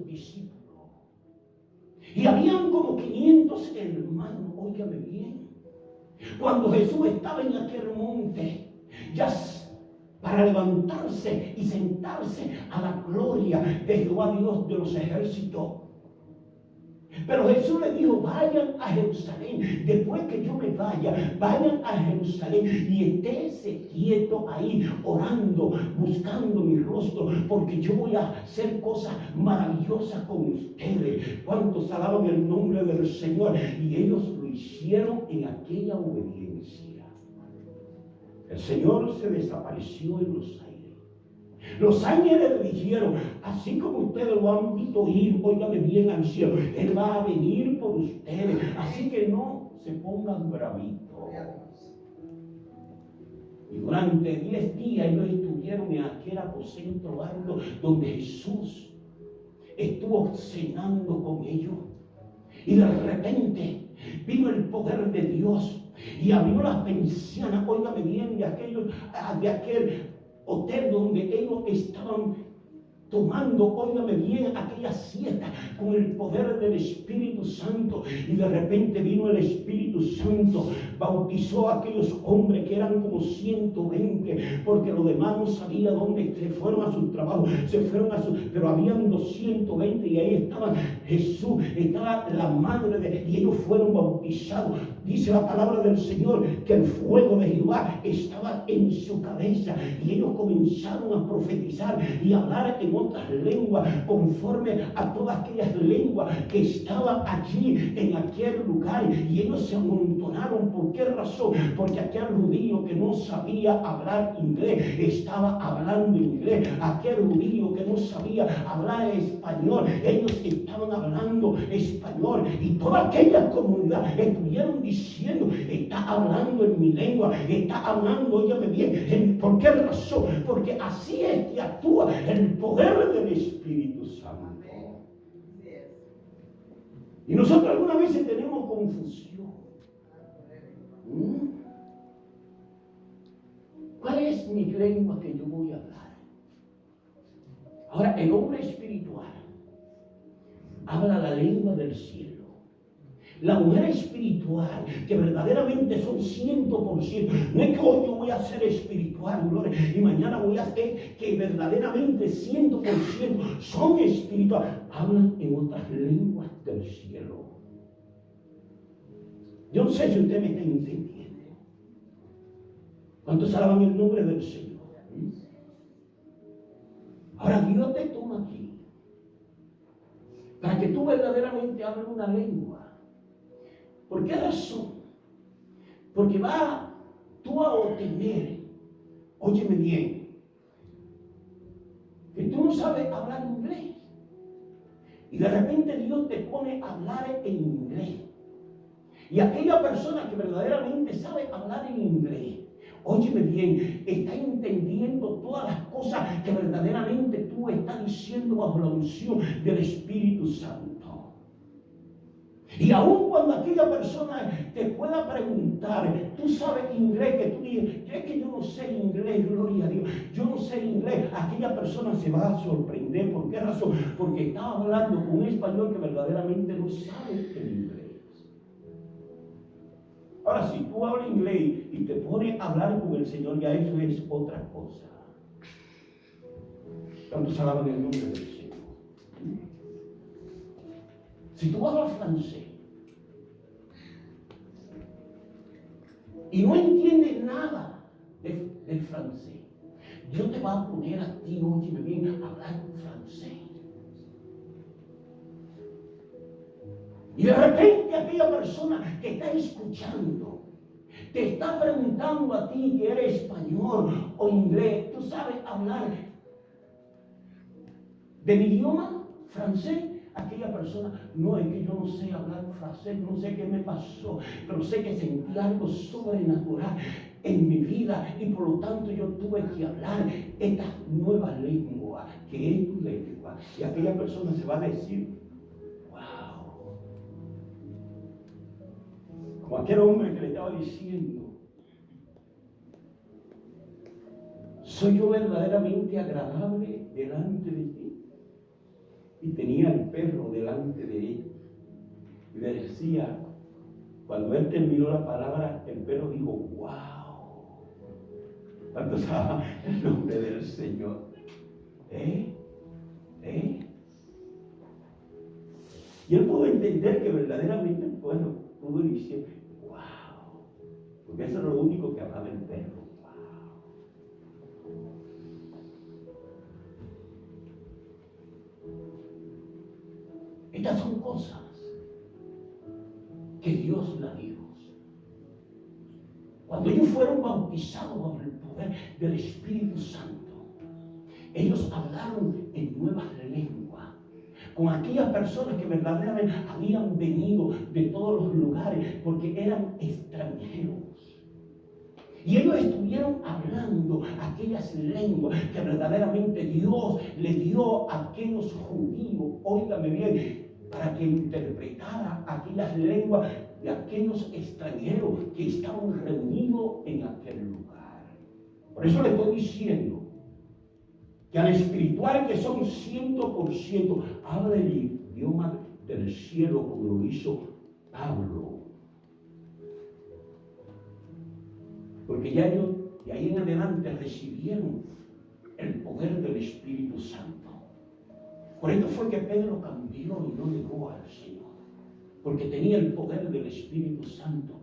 discípulos. Y habían como 500 hermanos, óigame bien. Cuando Jesús estaba en aquel monte, ya para levantarse y sentarse a la gloria de Jehová Dios de los ejércitos. Pero Jesús le dijo, vayan a Jerusalén, después que yo me vaya, vayan a Jerusalén y estése quieto ahí, orando, buscando mi rostro, porque yo voy a hacer cosas maravillosas con ustedes. ¿Cuántos alaban el nombre del Señor? Y ellos lo hicieron en aquella obediencia. El Señor se desapareció en los aires. Los ángeles le dijeron, así como ustedes lo han visto ir, óigame bien al cielo, Él va a venir por ustedes, así que no se pongan bravitos. Y durante 10 días ellos estuvieron en aquel aposento alto donde Jesús estuvo cenando con ellos. Y de repente vino el poder de Dios y abrió las persianas, óigame bien, de aquel hotel donde ellos estaban tomando, óigame bien, aquella siesta con el poder del Espíritu Santo. Y de repente vino el Espíritu Santo, bautizó a aquellos hombres que eran como 120, porque los demás no sabían dónde se fueron a sus trabajos, pero habían 220 y ahí estaban Jesús, estaba la madre y ellos fueron bautizados. Dice la palabra del Señor que el fuego de Jehová estaba en su cabeza y ellos comenzaron a profetizar y a hablar en otras lenguas conforme a todas aquellas lenguas que estaban allí en aquel lugar, y ellos se amontonaron. ¿Por qué razón? Porque aquel judío que no sabía hablar inglés estaba hablando inglés, aquel judío que no sabía hablar español, ellos estaban hablando español, y toda aquella comunidad estuvieron diciendo, está hablando en mi lengua, está hablando, óyame bien. ¿Por qué razón? Porque así es que actúa el poder del Espíritu Santo. Y nosotros algunas veces tenemos confusión. ¿Cuál es mi lengua que yo voy a hablar? Ahora, el hombre espiritual habla la lengua del cielo. La mujer espiritual, que verdaderamente son 100%, no es que hoy yo voy a ser espiritual, gloria, y mañana voy a ser que verdaderamente 100% son espirituales, hablan en otras lenguas del cielo. Yo no sé si usted me está entendiendo. ¿Cuántos alaban el nombre del Señor? Ahora Dios te toma aquí para que tú verdaderamente hables una lengua. ¿Por qué razón? Porque tú a obtener, óyeme bien, que tú no sabes hablar inglés. Y de repente Dios te pone a hablar en inglés. Y aquella persona que verdaderamente sabe hablar en inglés, óyeme bien, está entendiendo todas las cosas que verdaderamente tú estás diciendo bajo la unción del Espíritu Santo. Y aun cuando aquella persona te pueda preguntar, tú sabes inglés, que tú digas, es que yo no sé inglés, gloria a Dios, yo no sé inglés, aquella persona se va a sorprender. ¿Por qué razón? Porque está hablando con un español que verdaderamente no sabe el inglés. Ahora, si tú hablas inglés y te pones a hablar con el Señor, ya eso es otra cosa. ¿Cuántos alaban el nombre del Señor? Si tú hablas francés y no entiendes nada del francés, Dios te va a poner a ti, óyeme bien, a hablar francés. Y de repente aquella persona que está escuchando te está preguntando a ti que eres español o inglés, ¿tú sabes hablar de mi idioma francés? Aquella persona, no, es que yo no sé hablar francés, no sé qué me pasó, pero sé que sentí algo sobrenatural en mi vida y por lo tanto yo tuve que hablar esta nueva lengua que es tu lengua. Y aquella persona se va a decir, wow, como aquel hombre que le estaba diciendo, ¿soy yo verdaderamente agradable delante de ti? y tenía el perro delante de él. Y le decía, cuando él terminó la palabra, el perro dijo, wow. ¿Cuántos saben el nombre del Señor? Y él pudo entender que verdaderamente el pueblo pudo decir, wow. Porque eso era lo único que hablaba el perro. Estas son cosas que Dios la dio. Cuando ellos fueron bautizados bajo el poder del Espíritu Santo, ellos hablaron en nuevas lenguas con aquellas personas que verdaderamente habían venido de todos los lugares porque eran extranjeros. Y ellos estuvieron hablando aquellas lenguas que verdaderamente Dios le dio a aquellos judíos, óigame bien, para que interpretara aquellas lenguas de aquellos extranjeros que estaban reunidos en aquel lugar. Por eso le estoy diciendo que al espiritual que son 100%, habla el idioma del cielo como lo hizo Pablo. Porque ya ellos de ahí en adelante recibieron el poder del Espíritu Santo. Por esto fue que Pedro cambió y no negó al Señor, porque tenía el poder del Espíritu Santo.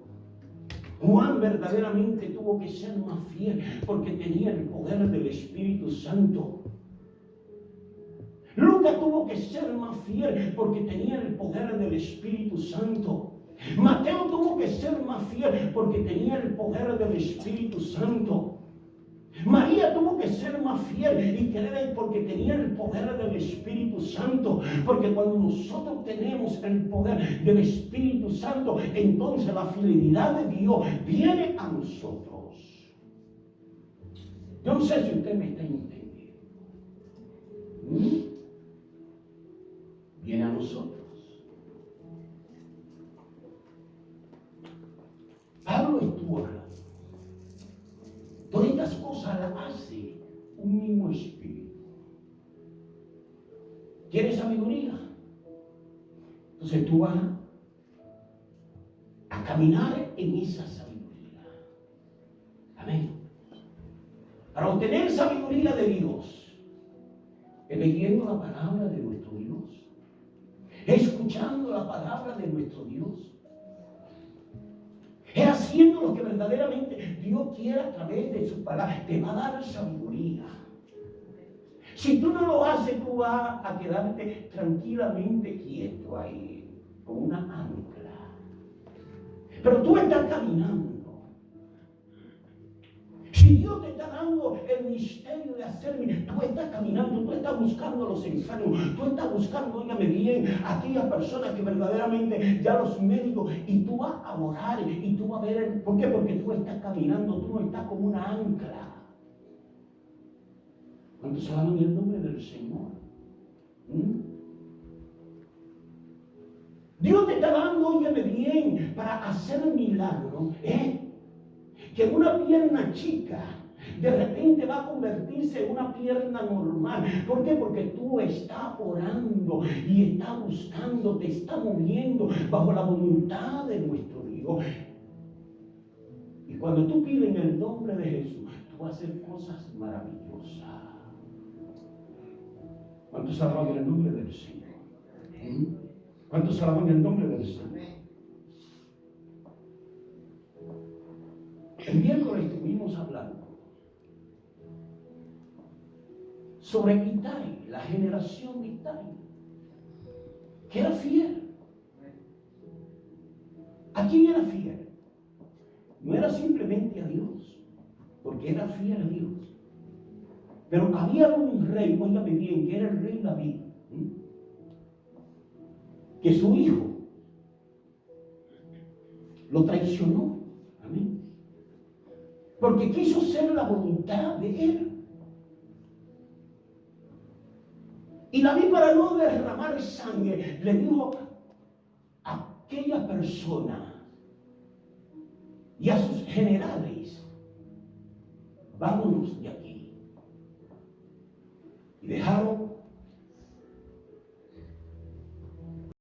Juan verdaderamente tuvo que ser más fiel porque tenía el poder del Espíritu Santo. Lucas tuvo que ser más fiel porque tenía el poder del Espíritu Santo. Mateo tuvo que ser más fiel porque tenía el poder del Espíritu Santo. María tuvo que ser más fiel y creer porque tenía el poder del Espíritu Santo. Porque cuando nosotros tenemos el poder del Espíritu Santo, entonces la fidelidad de Dios viene a nosotros. Yo no sé si usted me está entendiendo. Viene a nosotros. Pablo estuvo hablando. Todas estas cosas las hace un mismo espíritu. ¿Quieres sabiduría? Entonces tú vas a caminar en esa sabiduría. Amén. Para obtener sabiduría de Dios, es leyendo la palabra de nuestro Dios, escuchando la palabra de nuestro Dios, es haciendo lo que verdaderamente Dios quiere a través de su palabra. Te va a dar sabiduría. Si tú no lo haces, tú vas a quedarte tranquilamente quieto ahí, como una ancla. Pero tú estás caminando. Si Dios te está dando el misterio de hacer, tú estás caminando, tú estás buscando a los enfermos, tú estás buscando, óigame bien, a aquellas personas que verdaderamente ya los médicos, y tú vas a orar y tú vas a ver, ¿por qué? Porque tú estás caminando, tú no estás como una ancla. ¿Cuántos alaban el nombre del Señor? Dios te está dando, óigame bien, para hacer el milagro, que una pierna chica de repente va a convertirse en una pierna normal. ¿Por qué? Porque tú estás orando y estás buscando, te estás moviendo bajo la voluntad de nuestro Dios. Y cuando tú pides en el nombre de Jesús, tú vas a hacer cosas maravillosas. ¿Cuántos alaban en el nombre del Señor? ¿Cuántos alaban en el nombre del Señor? El miércoles estuvimos hablando sobre Itai, la generación de Itai, que era fiel. ¿A quién era fiel? No era simplemente a Dios, porque era fiel a Dios. Pero había un rey, óigame bien, que era el rey David, que su hijo lo traicionó. Amén. Porque quiso ser la voluntad de él. Y David, para no derramar sangre, le dijo a aquella persona y a sus generales: vámonos de aquí. Y dejaron